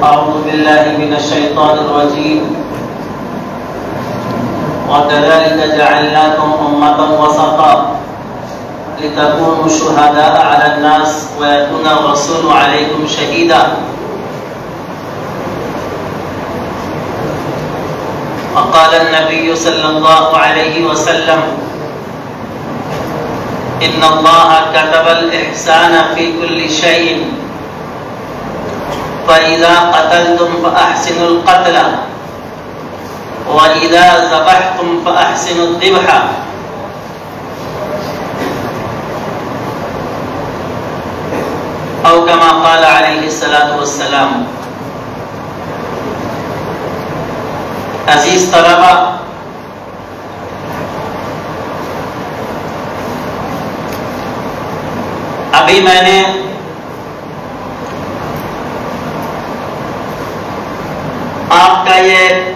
أعوذ بالله من الشيطان الرجيم وكذلك جعلناكم أمة وسطا لتكونوا شهداء على الناس ويكون الرسول عليكم شهيدا وقال النبي صلى الله عليه وسلم إن الله كتب الإحسان في كل شيء فإذا قتلتم فأحسنوا القتل وإذا ذبحتم فأحسنوا الذبح أو كما قال عليه الصلاة والسلام. عزیز طلبہ، ابھی میں نے آپ کا یہ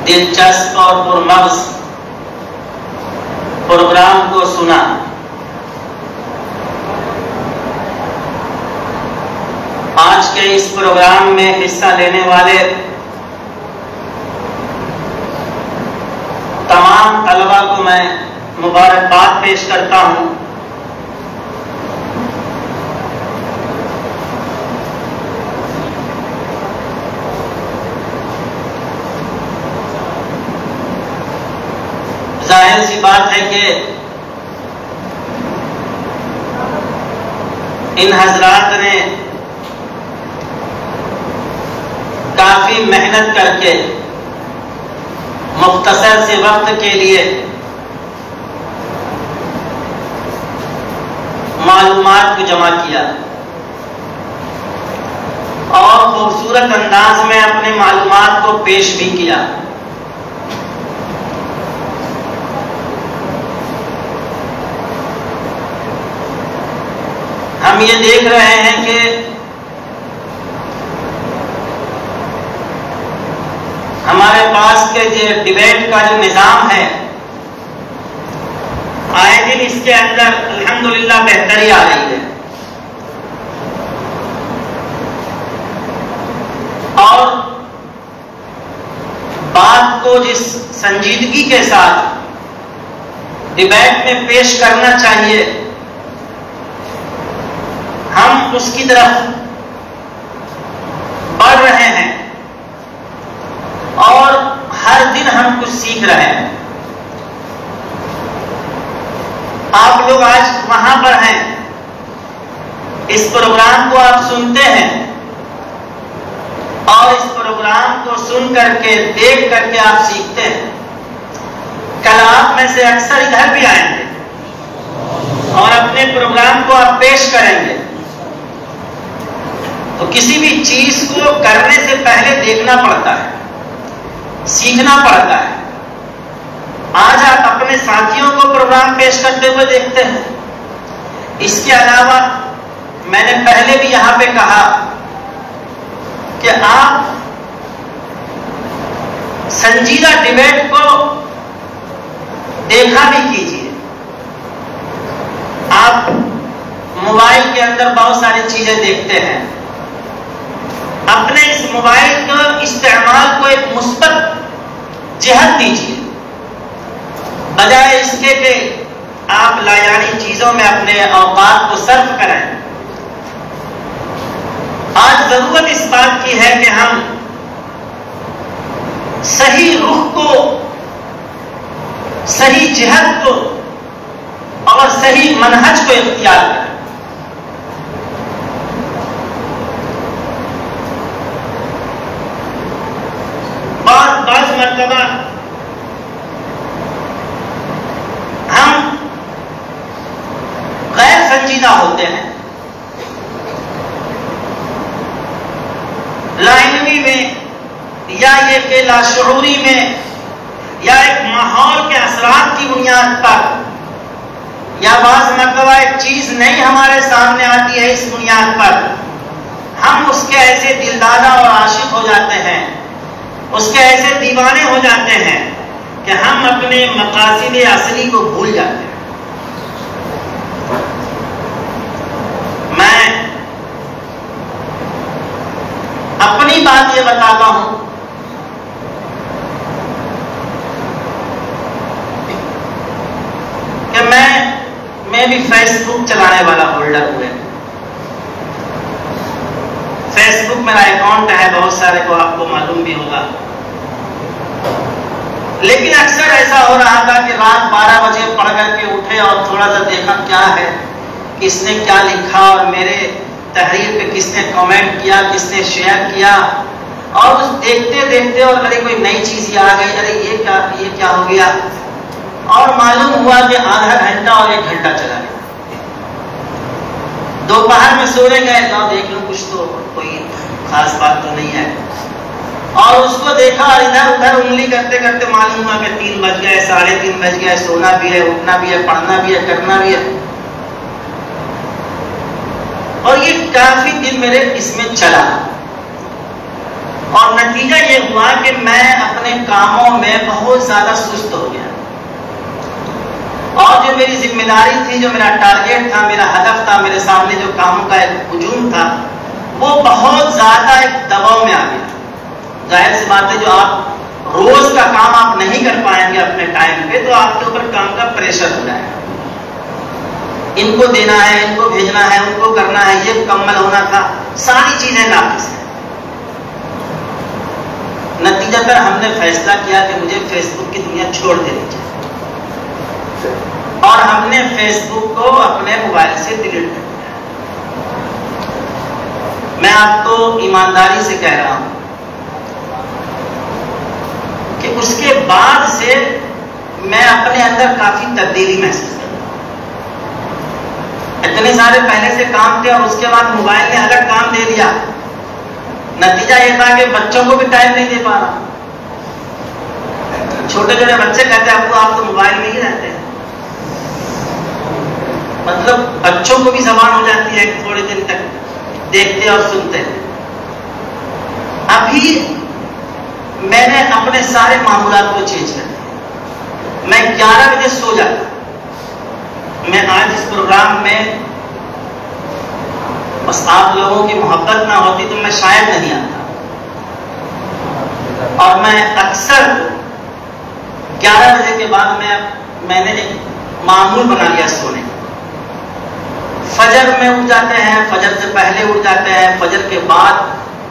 دلچسپ اور پرمغز پروگرام کو سنا. آج کے اس پروگرام میں حصہ لینے والے تمام طلبہ کو میں مبارکباد پیش کرتا ہوں. ظاہر سی بات ہے کہ ان حضرات نے کافی محنت کر کے مختصر سے وقت کے لیے معلومات کو جمع کیا اور خوبصورت انداز میں اپنے معلومات کو پیش بھی کیا. ہم یہ دیکھ رہے ہیں کہ ہمارے پاس کے جو ڈیبیٹ کا جو نظام ہے، آئے دن اس کے اندر الحمدللہ بہتری آ رہی ہے اور بات کو جس سنجیدگی کے ساتھ ڈیبیٹ میں پیش کرنا چاہیے، ہم اس کی طرف بڑھ رہے ہیں اور ہر دن ہم کچھ سیکھ رہے ہیں. آپ لوگ آج وہاں پر ہیں، اس پروگرام کو آپ سنتے ہیں اور اس پروگرام کو سن کر کے دیکھ کر کے آپ سیکھتے ہیں. کل آپ میں سے اکثر ادھر بھی آئیں گے اور اپنے پروگرام کو آپ پیش کریں گے. تو کسی بھی چیز کو کرنے سے پہلے دیکھنا پڑتا ہے، سیکھنا پڑتا ہے. آج آپ اپنے ساتھیوں کو پروگرام پیش کرتے ہوئے دیکھتے ہیں. اس کے علاوہ میں نے پہلے بھی یہاں پہ کہا کہ آپ سنجیدہ ڈیبیٹ کو دیکھا بھی کیجیے. آپ موبائل کے اندر بہت ساری چیزیں دیکھتے ہیں. اپنے اس موبائل کا استعمال کو ایک مثبت جہت دیجیے، بجائے اس کے کہ آپ لایعنی چیزوں میں اپنے اوقات کو صرف کریں. آج ضرورت اس بات کی ہے کہ ہم صحیح رخ کو، صحیح جہت کو اور صحیح منہج کو اختیار کریں. بعض مرتبہ ہم غیر سنجیدہ ہوتے ہیں، لائنوی میں یا یہ کہ لاشعوری میں یا ایک ماحول کے اثرات کی بنیاد پر، یا بعض مرتبہ ایک چیز نہیں ہمارے سامنے آتی ہے، اس بنیاد پر ہم اس کے ایسے دلدادہ اور عاشق ہو جاتے ہیں، اس کے ایسے دیوانے ہو جاتے ہیں کہ ہم اپنے مقاصد اصلی کو بھول جاتے ہیں. میں اپنی بات یہ بتاتا ہوں کہ میں بھی فیس بک چلانے والا ہولڈر ہوئے. فیس بک میرا اکاؤنٹ ہے، بہت سارے کو آپ کو معلوم بھی ہوگا. لیکن اکثر ایسا ہو رہا تھا کہ رات 12 بجے پڑھ کر کے اٹھے اور تھوڑا سا دیکھا کیا ہے، کس نے کیا لکھا اور میرے تحریر پہ کس نے کمنٹ کیا، کس نے شیئر کیا، اور اس دیکھتے دیکھتے اور ارے کوئی نئی چیز آ گئی، ارے یہ کیا ہو گیا، اور معلوم ہوا کہ آدھا گھنٹہ اور 1 گھنٹہ چلا گیا. دوپہر میں سونے گئے تو دیکھ لوں کچھ تو کوئی خاص بات تو نہیں ہے، اور اس کو دیکھا اور ادھر ادھر انگلی کرتے کرتے معلوم ہوا کہ 3 بج گئے، 3:30 بج گئے. سونا بھی ہے، اٹھنا بھی ہے، پڑھنا بھی ہے، کرنا بھی ہے. اور یہ کافی دن میرے اس میں چلا، اور نتیجہ یہ ہوا کہ میں اپنے کاموں میں بہت زیادہ سست ہو گیا، اور جو میری ذمہ داری تھی، جو میرا ٹارگیٹ تھا، میرا ہدف تھا، میرے سامنے جو کاموں کا ایک ہجوم تھا، وہ بہت زیادہ ایک دباؤ میں آ گیا. ظاہر سی بات ہے، جو آپ روز کا کام آپ نہیں کر پائیں گے اپنے ٹائم پہ، تو آپ کے اوپر کام کا پریشر ہو جائے گا. ان کو دینا ہے، ان کو بھیجنا ہے، ان کو کرنا ہے، یہ مکمل ہونا تھا، ساری چیزیں ناقص ہیں. نتیجہ پر ہم نے فیصلہ کیا کہ مجھے فیس بک کی دنیا چھوڑ دینی چاہیے، اور ہم نے فیس بک کو اپنے موبائل سے ڈیلیٹ کر دیا. میں آپ کو ایمانداری سے کہہ رہا ہوں کہ اس کے بعد سے میں اپنے اندر کافی تبدیلی محسوس کرتا ہوں. اتنے سارے پہلے سے کام تھے اور اس کے بعد موبائل نے الگ کام دے دیا. نتیجہ یہ تھا کہ بچوں کو بھی ٹائم نہیں دے پا رہا. چھوٹے چھوٹے بچے کہتے ہیں ابو آپ تو موبائل میں ہی رہتے ہیں. مطلب بچوں کو بھی زبان ہو جاتی ہے تھوڑے دن تک دیکھتے اور سنتے ہیں. ابھی میں نے اپنے سارے معمولات کو چینج کر دیا. میں 11 بجے سو جاتا. میں آج اس پروگرام میں بس آپ لوگوں کی محبت نہ ہوتی تو میں شاید نہیں آتا. اور میں اکثر 11 بجے کے بعد میں نے ایک معمول بنا لیا سونے. فجر میں اٹھ جاتے ہیں، فجر سے پہلے اٹھ جاتے ہیں، فجر کے بعد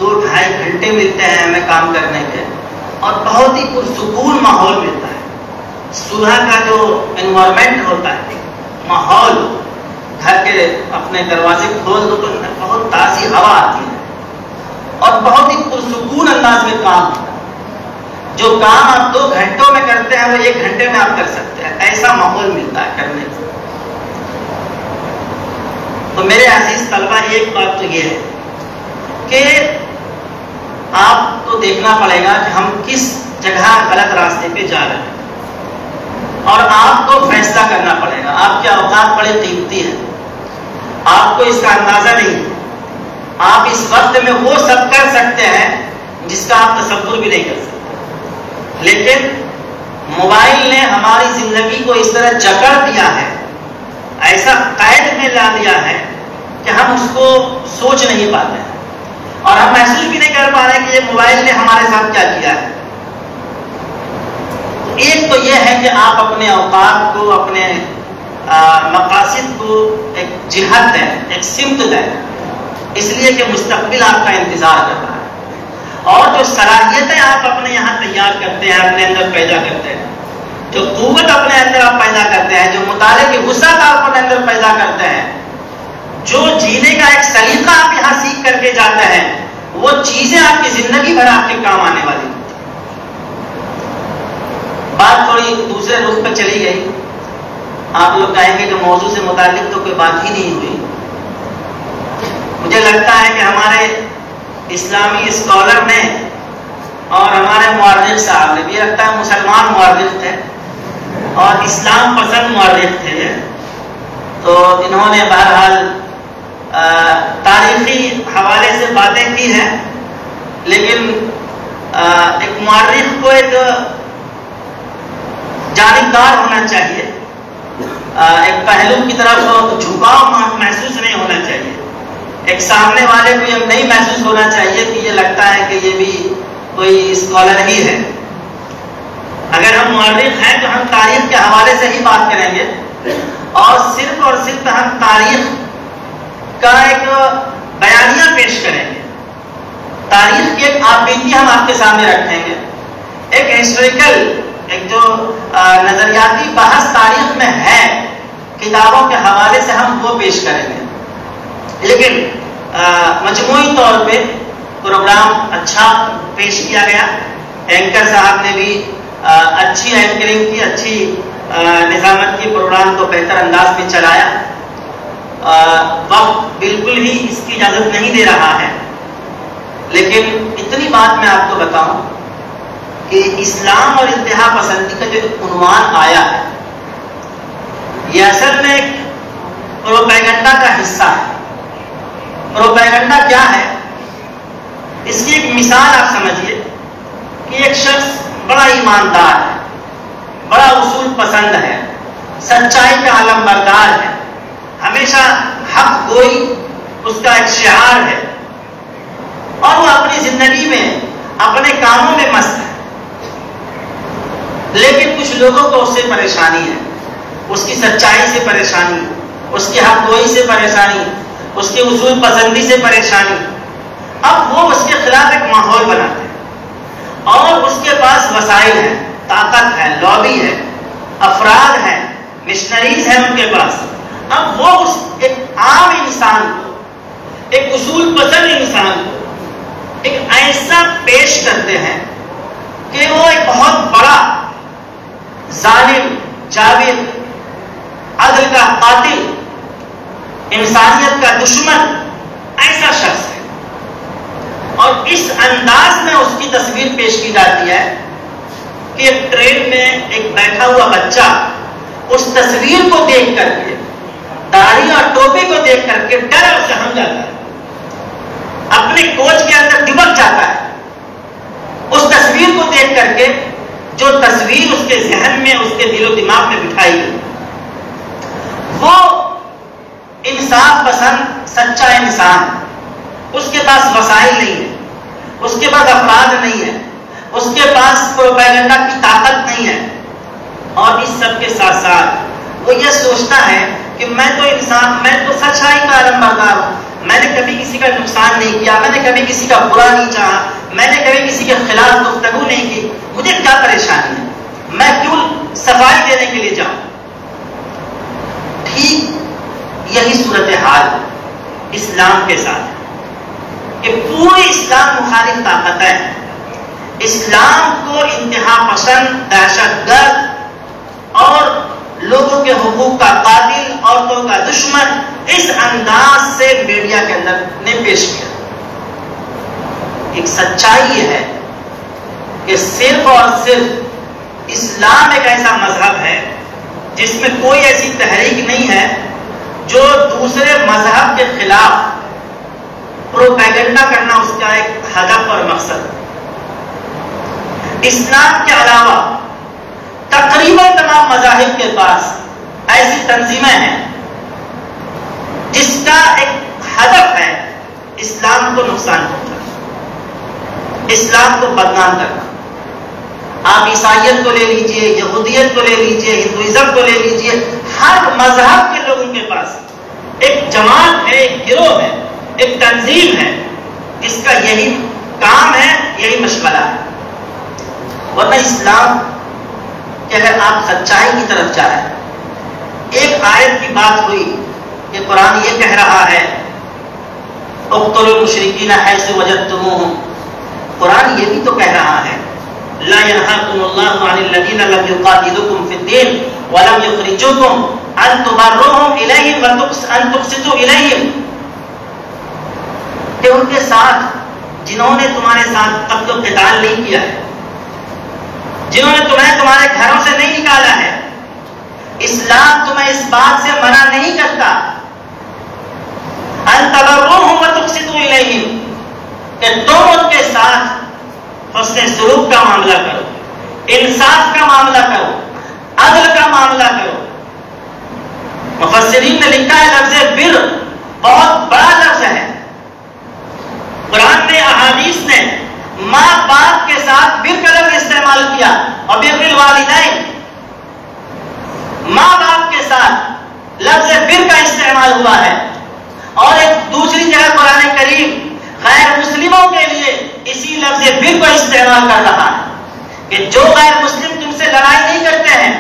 2-2.5 گھنٹے ملتے ہیں ہمیں کام کرنے کے، اور بہت ہی پرسکون ماحول ملتا ہے. صبح کا جو انوائرمنٹ ہوتا ہے، ماحول، گھر کے اپنے دروازے کھول دو تو بہت تازی ہوا آتی ہے، اور بہت ہی پرسکون انداز میں کام ہوتا ہے. جو کام آپ 2 گھنٹوں میں کرتے ہیں وہ 1 گھنٹے میں آپ کر سکتے ہیں. ایسا ماحول ملتا ہے کرنے کو. تو میرے عزیز طلبہ، ایک بات تو یہ ہے کہ آپ کو دیکھنا پڑے گا کہ ہم کس جگہ غلط راستے پہ جا رہے ہیں، اور آپ کو فیصلہ کرنا پڑے گا. آپ کے اوقات بڑے قیمتی ہیں، آپ کو اس کا اندازہ نہیں. آپ اس وقت میں وہ سب کر سکتے ہیں جس کا آپ تصور بھی نہیں کر سکتے، لیکن موبائل نے ہماری زندگی کو اس طرح جکڑ دیا ہے، ایسا قید میں لا دیا ہے کہ ہم اس کو سوچ نہیں پاتے ہیں، اور ہم محسوس بھی نہیں کر پا رہے کہ یہ موبائل نے ہمارے ساتھ کیا کیا ہے. ایک تو یہ ہے کہ آپ اپنے اوقات کو، اپنے مقاصد کو ایک جہت دیں، ایک سمت دیں، اس لیے کہ مستقبل آپ کا انتظار کر رہا ہے. اور جو صلاحیتیں آپ اپنے یہاں تیار کرتے ہیں، اپنے اندر پیدا کرتے ہیں، جو قوت اپنے اندر آپ پیدا کرتے ہیں، جو مطالعے کی وسعت آپ اپنے اندر پیدا کرتے ہیں، جو جینے کا ایک سلیقہ آپ یہاں سیکھ کر کے جاتے ہیں، وہ چیزیں آپ کی زندگی بھر آپ کے کام آنے والی ہوتی ہیں. بات تھوڑی دوسرے رخ پہ چلی گئی. آپ لوگ کہیں گے کہ موضوع سے متعلق تو کوئی بات ہی نہیں ہوئی. مجھے لگتا ہے کہ ہمارے اسلامی اسکالر نے اور ہمارے مورخ صاحب نے بھی، لگتا ہے مسلمان مورخ تھے اور اسلام پسند مورخ تھے، تو انہوں نے بہرحال تاریخی حوالے سے باتیں کی ہیں، لیکن ایک مورخ کو ایک جانبدار ہونا چاہیے، ایک پہلو کی طرف جھکاؤ محسوس نہیں ہونا چاہیے. ایک سامنے والے کو یہ نہیں محسوس ہونا چاہیے کہ یہ لگتا ہے کہ یہ بھی کوئی اسکالر ہی ہے. اگر ہم مورخ ہیں تو ہم تاریخ کے حوالے سے ہی بات کریں گے اور صرف ہم تاریخ کا ایک بیانیہ پیش کریں گے. تاریخ کی ایک آبیتی ہم آپ کے سامنے رکھیں گے. ایک ہسٹوریکل ایک جو نظریاتی بحث تاریخ میں ہے کتابوں کے حوالے سے ہم وہ پیش کریں گے. لیکن مجموعی طور پہ پروگرام اچھا پیش کیا گیا. اینکر صاحب نے بھی اچھی اینکرنگ کی, اچھی نظامت کی, پروگرام کو بہتر انداز میں چلایا. وقت بالکل ہی اس کی اجازت نہیں دے رہا ہے, لیکن اتنی بات میں آپ کو بتاؤں کہ اسلام اور انتہا پسندی کا جو عنوان آیا ہے یہ اصل میں ایک پروپیگنڈا کا حصہ ہے. پروپیگنڈا کیا ہے؟ اس کی ایک مثال آپ سمجھیے کہ ایک شخص بڑا ایماندار ہے, بڑا اصول پسند ہے, سچائی کا علم بردار ہے, ہمیشہ حق گوئی اس کا ایک شعار ہے, اور وہ اپنی زندگی میں اپنے کاموں میں مست ہے. لیکن کچھ لوگوں کو اس سے پریشانی ہے, اس کی سچائی سے پریشانی, اس کی حق گوئی سے پریشانی, اس کی اصول پسندی سے پریشانی. اب وہ اس کے خلاف ایک ماحول بناتے ہیں اور اس کے پاس وسائل ہیں, طاقت ہے, لابی ہے, افراد ہیں, مشنریز ہیں ان کے پاس. اب وہ اس ایک عام انسان کو, ایک اصول پسند انسان کو ایک ایسا پیش کرتے ہیں کہ وہ ایک بہت بڑا ظالم, جاوید, عدل کا قاتل, انسانیت کا دشمن ایسا شخص ہے. اور اس انداز میں اس کی تصویر پیش کی جاتی ہے کہ ایک ٹرین میں ایک بیٹھا ہوا بچہ اس تصویر کو دیکھ کر کے, داڑھی اور ٹوپی کو دیکھ کر کے ڈر اور سہم جاتا ہے, اپنے کوچ کے اندر دبک جاتا ہے. اس تصویر کو دیکھ کر کے جو تصویر اس کے ذہن میں, اس کے دل و دماغ میں بٹھائی گئی, وہ انصاف پسند سچا انسان, اس کے پاس وسائل نہیں ہے, اس کے پاس افراد نہیں ہے, اس کے پاس پروپیگنڈا کی طاقت نہیں ہے. اور اس سب کے ساتھ ساتھ وہ یہ سوچتا ہے کہ میں تو انسان, میں تو سچائی کا علم بردار ہوں, میں نے کبھی کسی کا نقصان نہیں کیا, میں نے کبھی کسی کا برا نہیں چاہا, میں نے کبھی کسی کے خلاف گفتگو نہیں کی, مجھے کیا پریشانی ہے, میں کیوں صفائی دینے کے لیے جاؤں. ٹھیک یہی صورتحال اسلام کے ساتھ ہے کہ پورے اسلام مخالف طاقتیں اسلام کو انتہا پسند, دہشت گرد اور لوگوں کے حقوق کا قاتل, عورتوں کا دشمن اس انداز سے میڈیا کے اندر نے پیش کیا. ایک سچائی یہ ہے کہ صرف اور صرف اسلام ایک ایسا مذہب ہے جس میں کوئی ایسی تحریک نہیں ہے جو دوسرے مذہب کے خلاف پروپیگنڈا کرنا اس کا ایک ہدف اور مقصد. اسلام کے علاوہ تقریباً تمام مذاہب کے پاس ایسی تنظیمیں ہیں جس کا ایک ہدف ہے اسلام کو نقصان پہنچانا, اسلام کو بدنام کرنا. آپ عیسائیت کو لے لیجئے, یہودیت کو لے لیجئے, ہندوازم کو لے لیجئے, ہر مذہب کے لوگوں کے پاس ایک جماعت ہے, ایک گروہ ہے, ایک تنظیم ہے جس کا یہی کام ہے, یہی مشغلہ ہے. ورنہ اسلام کہ اگر آپ سچائی کی طرف جا رہے ہیں, ایک آیت کی بات ہوئی کہ قرآن یہ کہہ رہا ہے اقتلوا المشرکین حیث وجدتموہم, قرآن یہ بھی تو کہہ رہا ہے لا ينهاكم الله عن الذين لم يقاتلوكم في الدين ولم يخرجوكم ان تبروهم اليهم وان تقسطوا اليهم, کہ ان کے ساتھ جنہوں نے تمہارے ساتھ قتل و قتال نہیں کیا ہے, جنہوں نے تمہیں تمہارے گھروں سے نہیں نکالا ہے, اسلام تمہیں اس بات سے منع نہیں کرتا ان تبروهم وتقسطوا اليهم کہ تم ان کے ساتھ حسن سلوک کا معاملہ کرو, انصاف کا معاملہ کرو, عدل کا معاملہ کرو. مفسرین نے لکھا ہے لفظ بر بہت بڑا لفظ ہے, قرآن نے، احادیث نے ماں باپ کے ساتھ بر کا لفظ استعمال کیا، اور بر الوالدین، ماں باپ کے ساتھ لفظ بر کا استعمال ہوا ہے۔ اور ایک دوسری جگہ قرآن کریم غیر مسلموں کے لیے اسی لفظ بر کو استعمال کر رہا ہے کہ جو غیر مسلم تم سے لڑائی نہیں کرتے ہیں،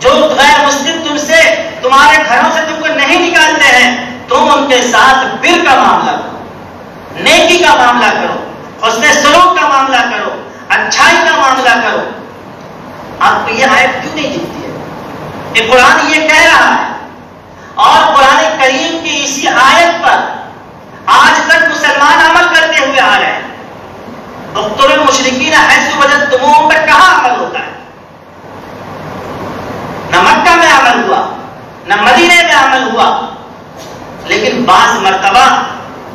جو غیر مسلم تم سے، تمہارے گھروں سے تم کو نہیں نکالتے ہیں، تم ان کے ساتھ بر کا معاملہ کرو، نیکی کا معاملہ کرو، حسن سلوک کا معاملہ کرو، اچھائی کا معاملہ کرو۔ آپ کو یہ آیت کیوں نہیں دکھتی ہے؟ کہ قرآن یہ کہہ رہا ہے، اور قرآن کریم کی اسی آیت پر آج تک مسلمان عمل کرتے ہوئے آ رہے ہیں۔ اقتلوا المشرکین حیث وجدتموہم پر کہاں عمل ہوتا ہے؟ نہ مکہ میں عمل ہوا، نہ مدینے میں عمل ہوا، لیکن بعض مرتبہ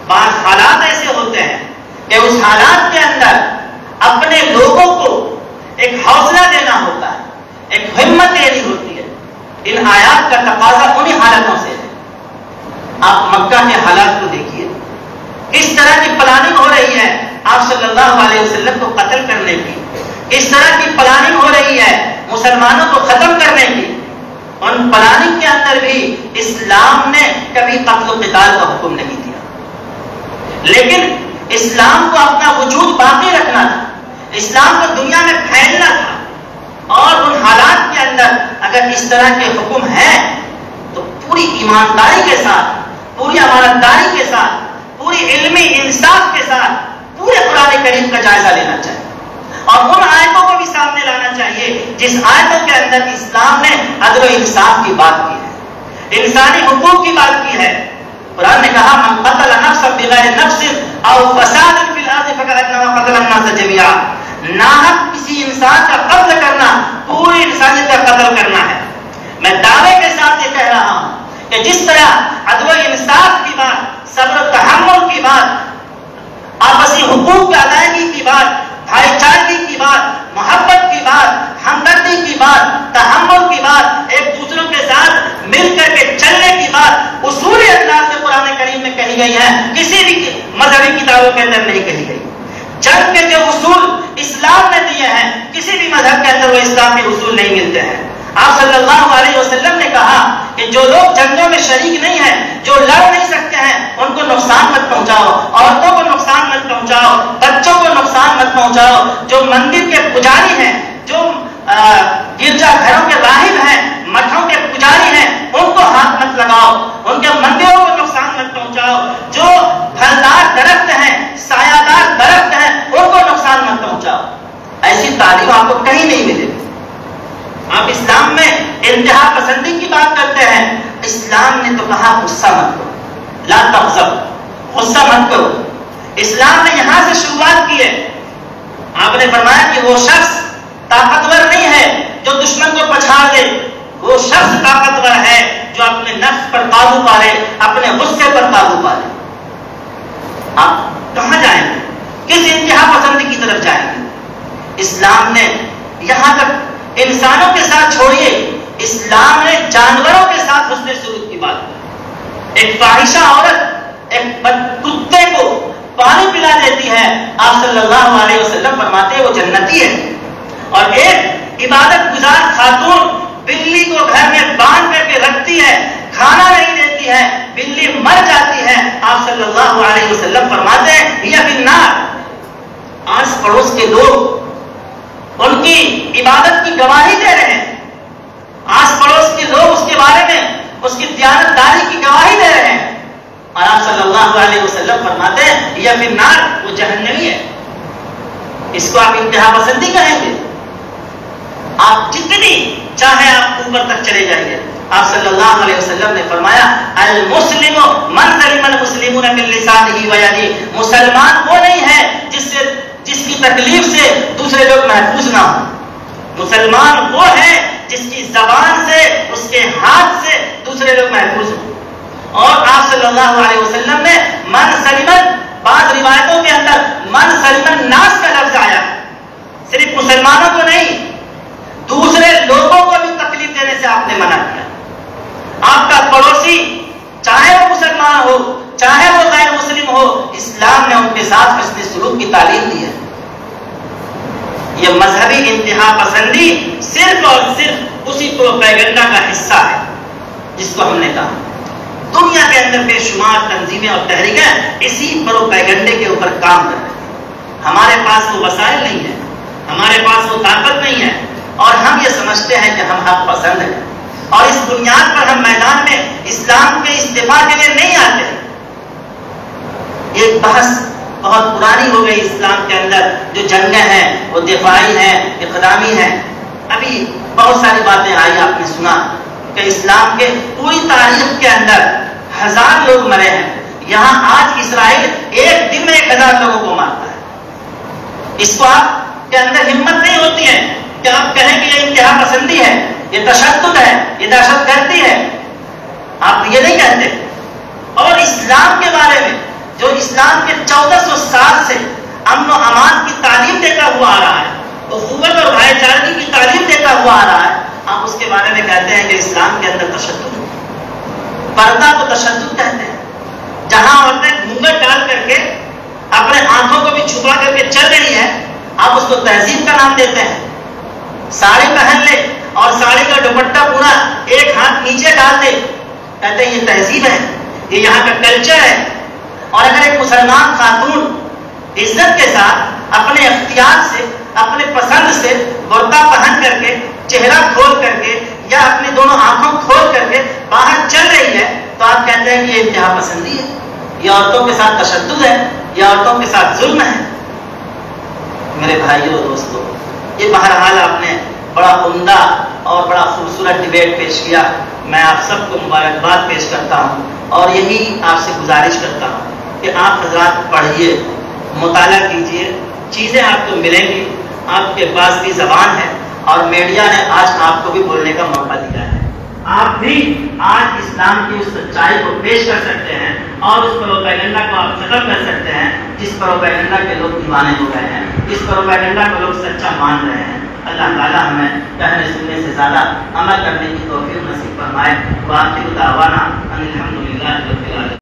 بعض حالات ایسے ہوتے ہیں کہ اس حالات کے اندر اپنے لوگوں کو ایک حوصلہ دینا ہوتا ہے، ایک ہمت دینی ہوتی ہے۔ ان آیات کا تقاضا انہی حالتوں سے ہے۔ آپ مکہ کے حالات کو دیکھیے، کس طرح کی پلاننگ ہو رہی ہے آپ صلی اللہ علیہ وسلم کو قتل کرنے کی، کس طرح کی پلاننگ ہو رہی ہے مسلمانوں کو ختم کرنے کی۔ ان پلاننگ کے اندر بھی اسلام نے کبھی قتل و قتال کا حکم نہیں دیا، لیکن اسلام کو اپنا وجود باقی رکھنا تھا، اسلام کو دنیا میں پھیلنا تھا، اور ان حالات کے اندر اگر اس طرح کے حکم ہیں تو پوری ایمانداری کے ساتھ، پوری امانتداری کے ساتھ، پوری علمی انصاف کے ساتھ پورے قرآن کریم کا جائزہ لینا چاہیے، اور ان آیتوں کو بھی سامنے لانا چاہیے جس آیتوں کے اندر اسلام نے عدل و انصاف کی بات کی ہے، انسانی حقوق کی بات کی ہے۔ قرآن نے کہا من قتل نفسا بغیر نفس او فساد فی الارض فکأنما قتل الناس جميعا، ناحق کسی انسان کا قتل کرنا پوری انسانیت کا قتل کرنا ہے۔ میں دعوے کے ساتھ یہ کہہ رہا ہوں کہ جس طرح عدل و انصاف کی بات، صبر و تحمل کی بات، آپسی حقوق کی ادائیگی کی بات، بھائی چارگی کی بات، محبت کی بات، ہمدردی کی بات، تحمل کی بات، ایک دوسروں کے ساتھ مل کر کے چلنے کی بات اصول انداز سے قرآن کریم میں کہی گئی ہے، کسی بھی مذہبی کتابوں کے اندر نہیں کہی گئی۔ جنگ کے جو اصول اسلام نے دیے ہیں، کسی بھی مذہب کے اندر وہ اسلام کے اصول نہیں ملتے ہیں۔ آپ صلی اللہ علیہ وسلم نے کہا کہ جو لوگ جنگوں میں شریک نہیں ہیں، جو لڑ نہیں سکتے ہیں، ان کو نقصان مت پہنچاؤ، عورتوں کو نقصان مت پہنچاؤ، بچوں کو نقصان مت پہنچاؤ، جو مندر کے پجاری ہیں، جو گرجا گھروں کے راہب ہیں، مٹھوں کے پجاری ہیں، ان کو ہاتھ مت لگاؤ، ان کے مندروں کو نقصان مت پہنچاؤ، جو پھلدار درخت ہیں، سایہ دار درخت ہیں، ان کو نقصان مت پہنچاؤ۔ ایسی تعلیم آپ کو کہیں نہیں ملے گی۔ آپ اسلام میں انتہا پسندی کی بات کرتے ہیں، اسلام نے تو کہا غصہ مت کرو، لا تغضب، غصہ مت کرو۔ اسلام نے یہاں سے شروعات کی ہے۔ آپ نے فرمایا کہ وہ شخص طاقتور نہیں ہے جو دشمن کو پچھاڑ دے، وہ شخص طاقتور ہے جو اپنے نفس پر قابو پا لے، اپنے غصے پر قابو پا لے۔ آپ کہاں جائیں گے؟ کس انتہا پسندی کی طرف جائیں گے؟ اسلام نے یہاں تک انسانوں کے ساتھ چھوڑیے، اسلام نے جانوروں کے ساتھ حسن سلوک کی بات کی۔ ایک فاحشہ عورت ایک کتے کو پانی پلا دیتی ہے، آپ صلی اللہ علیہ وسلم فرماتے ہیں وہ جنتی ہے۔ اور ایک عبادت گزار خاتون بلی کو گھر میں باندھ کر کے رکھتی ہے، کھانا نہیں دیتی ہے، بلی مر جاتی ہے، آپ صلی اللہ علیہ وسلم فرماتے ہیں یہ فی النار۔ آس پڑوس کے لوگ ان کی عبادت کی گواہی دے رہے ہیں، آس پڑوس کے لوگ اس کے بارے میں اس کی دیانت داری کی گواہی دے رہے ہیں، اور آپ صلی اللہ علیہ وسلم فرماتے ہیں یہ فی النار، وہ جہنمی ہے۔ اس کو آپ انتہا پسندی کہیں گے؟ آپ جتنی چاہے آپ اوپر تک چلے جائیے، آپ صلی اللہ علیہ وسلم نے فرمایا المسلم من سلم المسلمون من لسانه ویدہ، مسلمان وہ نہیں ہے جس کی تکلیف سے دوسرے لوگ محفوظ نہ ہوں، مسلمان وہ ہے جس کی زبان سے، اس کے ہاتھ سے دوسرے لوگ محفوظ ہوں۔ اور آپ صلی اللہ علیہ وسلم نے من سلمن، بعض روایتوں کے اندر من سلمن الناس کا لفظ آیا، صرف مسلمانوں کو نہیں، دوسرے لوگوں کو بھی تکلیف دینے سے آپ نے منع کیا۔ آپ کا پڑوسی چاہے وہ مسلمان ہو چاہے وہ غیر مسلم ہو، اسلام نے ان کے ساتھ حسن سلوک کی تعلیم دی ہے۔ یہ مذہبی انتہا پسندی صرف اور صرف اسی پروپیگنڈا کا حصہ ہے جس کو ہم نے کہا۔ دنیا کے اندر بے شمار تنظیمیں اور تحریکیں اسی پروپیگنڈے کے اوپر کام کر رہی ہیں۔ ہمارے پاس وہ وسائل نہیں ہے، ہمارے پاس وہ طاقت نہیں ہے، اور ہم یہ سمجھتے ہیں کہ ہم حق پسند ہیں، اور اس بنیاد پر ہم میدان میں اسلام کے استعفا کے لیے نہیں آتے۔ ایک بحث بہت پرانی ہو گئی اسلام کے اندر، جو جنگیں ہیں وہ دفاعی ہیں، اقدامی ہیں۔ ابھی بہت ساری باتیں آئی، آپ نے سنا کہ اسلام کے پوری تاریخ کے اندر 1000 لوگ مرے ہیں۔ یہاں آج اسرائیل ایک دن میں 1000 لوگوں کو مارتا ہے۔ اس کو آپ کے اندر ہمت نہیں ہوتی ہے کہ آپ کہیں کہ یہ انتہا پسندی ہے، یہ تشدد ہے، یہ دہشت گردی ہے، آپ یہ نہیں کہتے۔ اور اسلام کے بارے میں جو اسلام کے 1400 سال سے امن و امان کی تعلیم دیتا ہوا آ رہا ہے، اخوت اور بھائی چارگی کی تعلیم دیتا ہوا آ رہا ہے، آپ اس کے بارے میں کہتے ہیں کہ اسلام کے اندر تشدد ہے۔ پردہ کو تشدد کہتے ہیں۔ جہاں عورتیں گھونگھٹ ڈال کر کے اپنے آنکھوں کو بھی چھپا کر کے چل رہی ہیں، آپ اس کو تہذیب کا نام دیتے ہیں۔ ساڑی پہن لے اور ساڑی کا دوپٹہ پورا ایک ہاتھ نیچے ڈال دے، کہتے ہیں یہ تہذیب ہے، یہ یہاں کا کلچر ہے۔ اور اگر ایک مسلمان خاتون عزت کے ساتھ اپنے اختیار سے، اپنے پسند سے برقع پہن کر کے، چہرہ کھول کر کے یا اپنی دونوں آنکھوں کھول کر کے باہر چل رہی ہے، تو آپ کہتے ہیں کہ یہ انتہا پسندی ہے، یہ عورتوں کے ساتھ تشدد ہے، یہ عورتوں کے ساتھ ظلم ہے۔ میرے بھائیوں اور دوستوں، یہ بہرحال آپ نے بڑا عمدہ اور بڑا خوبصورت ڈیبیٹ پیش کیا۔ میں آپ سب کو مبارکباد پیش کرتا ہوں، اور یہی آپ سے گزارش کرتا ہوں کہ آپ حضرات پڑھیے، مطالعہ کیجیے، چیزیں آپ کو ملیں گی۔ آپ کے پاس بھی زبان ہے، اور میڈیا نے آج آپ کو بھی بولنے کا موقع دیا ہے۔ آپ بھی آج اسلام کی اس سچائی کو پیش کر سکتے ہیں، اور اس پروپیگنڈا کو آپ ختم کر سکتے ہیں جس پروپیگنڈا کے لوگ دیوانے ہو گئے ہیں، جس پروپیگنڈا کو لوگ سچا مان رہے ہیں۔ اللہ تعالیٰ ہمیں کہنے سننے سے زیادہ عمل کرنے کی توفیق نصیب فرمائے۔ وآخر دعوانا ان الحمد للہ رب العالمین۔